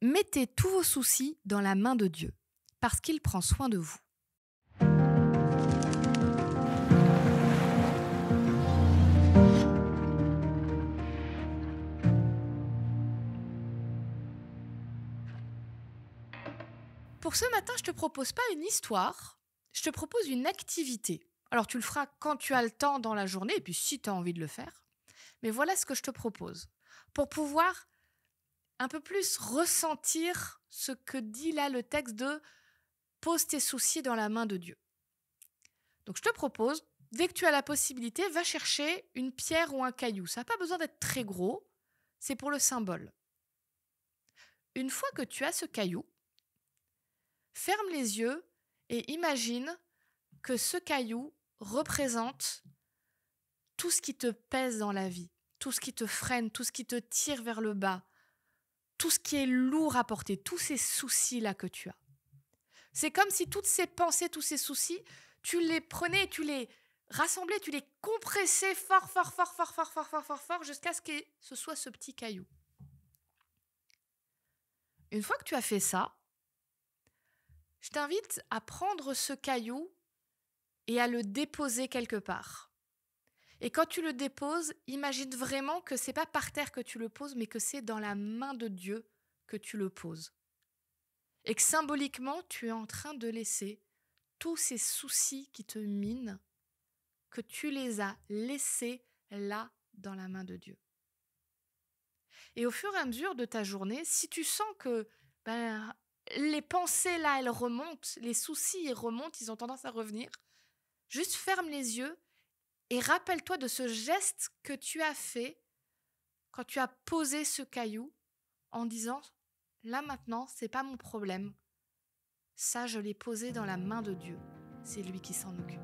Mettez tous vos soucis dans la main de Dieu, parce qu'il prend soin de vous. Pour ce matin, je te propose pas une histoire, je te propose une activité. Alors tu le feras quand tu as le temps dans la journée, et puis si tu as envie de le faire. Mais voilà ce que je te propose. Pour pouvoir un peu plus ressentir ce que dit là le texte de pose tes soucis dans la main de Dieu. Donc je te propose, dès que tu as la possibilité, va chercher une pierre ou un caillou. Ça n'a pas besoin d'être très gros, c'est pour le symbole. Une fois que tu as ce caillou, ferme les yeux et imagine que ce caillou représente tout ce qui te pèse dans la vie, tout ce qui te freine, tout ce qui te tire vers le bas, tout ce qui est lourd à porter, tous ces soucis-là que tu as. C'est comme si toutes ces pensées, tous ces soucis, tu les prenais, tu les rassemblais, tu les compressais fort, fort, fort, fort, fort, fort, fort, fort, fort, jusqu'à ce que ce soit ce petit caillou. Une fois que tu as fait ça, je t'invite à prendre ce caillou et à le déposer quelque part. Et quand tu le déposes, imagine vraiment que c'est pas par terre que tu le poses, mais que c'est dans la main de Dieu que tu le poses. Et que symboliquement, tu es en train de laisser tous ces soucis qui te minent, que tu les as laissés là dans la main de Dieu. Et au fur et à mesure de ta journée, si tu sens que les pensées là, elles remontent, les soucis, ils remontent, ils ont tendance à revenir, juste ferme les yeux et rappelle-toi de ce geste que tu as fait quand tu as posé ce caillou en disant « Là maintenant, c'est pas mon problème. Ça, je l'ai posé dans la main de Dieu. C'est lui qui s'en occupe. »